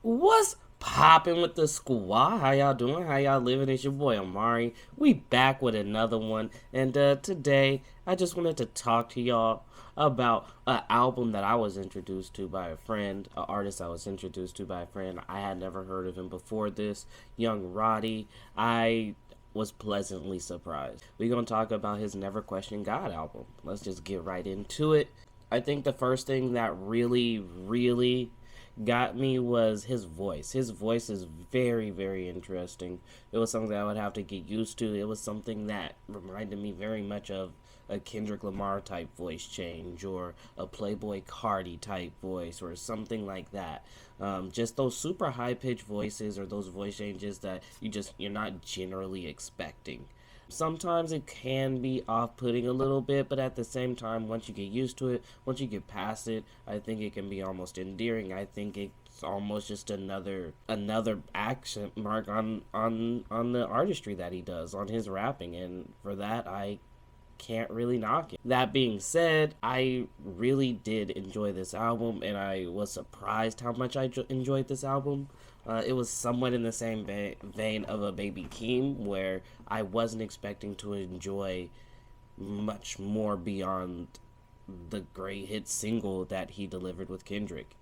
What's poppin' with the SQUA? How y'all doing? How y'all living? It's your boy Amari. We back with another one, and today I just wanted to talk to y'all about an album that I was introduced to by a friend, an artist I was introduced to by a friend. I had never heard of him before this, young Roddy. I was pleasantly surprised. We're gonna talk about his Never Question God album. Let's just get right into it. I think the first thing that really got me was his voice. His voice is very, very interesting. It was something I would have to get used to. It was something that reminded me very much of a Kendrick Lamar type voice change or a Playboy Cardi type voice or something like that. Just those super high pitched voices or those voice changes that you're not generally expecting. Sometimes it can be off-putting a little bit, but at the same time, once you get used to it, once you get past it, I think it can be almost endearing. I think it's almost just another accent mark on the artistry that he does, on his rapping, and for that I can't really knock it. That being said, I really did enjoy this album, and I was surprised how much I enjoyed this album. It was somewhat in the same vein of a Baby Keem, where I wasn't expecting to enjoy much more beyond the great hit single that he delivered with Kendrick.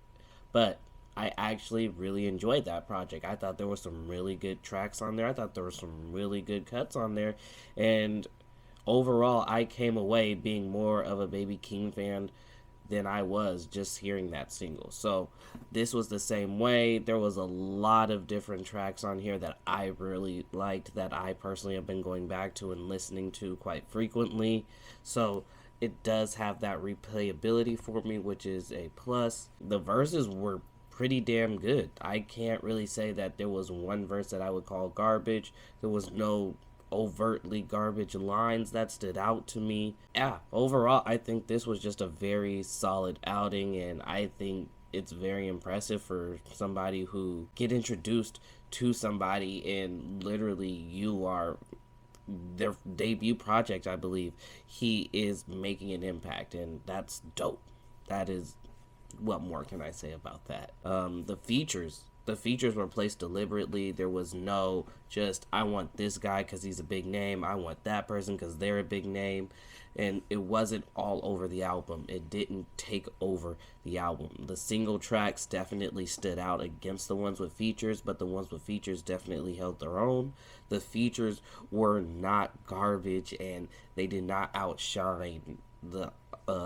But I actually really enjoyed that project. I thought there were some really good tracks on there. I thought there were some really good cuts on there. And overall, I came away being more of a Baby Keem fan than I was just hearing that single. So this was the same way. There was a lot of different tracks on here that I really liked, that I personally have been going back to and listening to quite frequently. So it does have that replayability for me, which is a plus. The verses were pretty damn good. I can't really say that there was one verse that I would call garbage. There was no overtly garbage lines that stood out to me. Yeah, overall, I think this was just a very solid outing, and I think it's very impressive for somebody who get introduced to somebody and literally you are their debut project. I believe he is making an impact, and that's dope. That is, what more can I say about that? The features were placed deliberately. There was no just, I want this guy because he's a big name, I want that person because they're a big name. And it wasn't all over the album. It didn't take over the album. The single tracks definitely stood out against the ones with features, but the ones with features definitely held their own. The features were not garbage, and they did not outshine the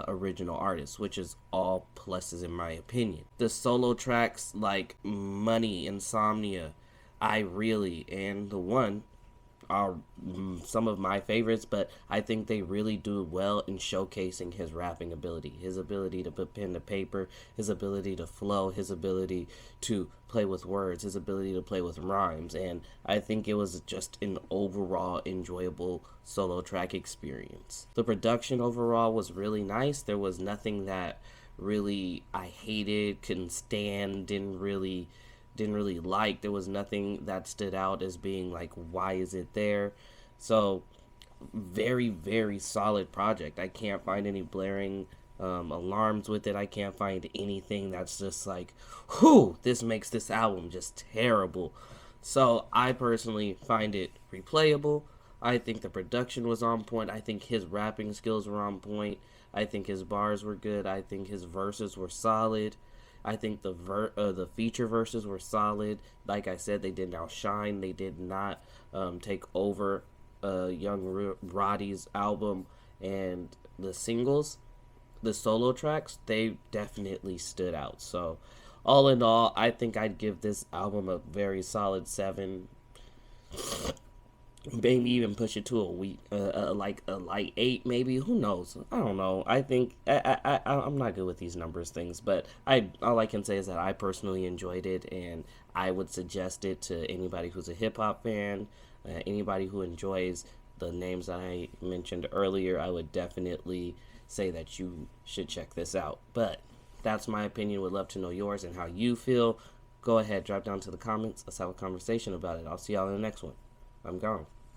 original artist, which is all pluses in my opinion. The solo tracks like Money, Insomnia, I Really, and The One are some of my favorites, but I think they really do well in showcasing his rapping ability, his ability to put pen to paper, his ability to flow, his ability to play with words, his ability to play with rhymes, and I think it was just an overall enjoyable solo track experience. The production overall was really nice. There was nothing that really I hated, couldn't stand, didn't really like. There was nothing that stood out as being like, why is it there? So very, very solid project. I can't find any blaring alarms with it. I can't find anything that's just like, whew, this makes this album just terrible. So I personally find it replayable. I think the production was on point. I think his rapping skills were on point. I think his bars were good. I think his verses were solid. I think the feature verses were solid. Like I said, they did not outshine. They did not take over young Roddy's album. And the singles, the solo tracks, they definitely stood out. So all in all, I think I'd give this album a very solid 7. Maybe even push it to like a light 8, maybe. Who knows? I don't know. I think I'm not good with these numbers things, but all I can say is that I personally enjoyed it, and I would suggest it to anybody who's a hip hop fan, anybody who enjoys the names that I mentioned earlier. I would definitely say that you should check this out. But that's my opinion. Would love to know yours and how you feel. Go ahead, drop down to the comments. Let's have a conversation about it. I'll see y'all in the next one. I'm gone.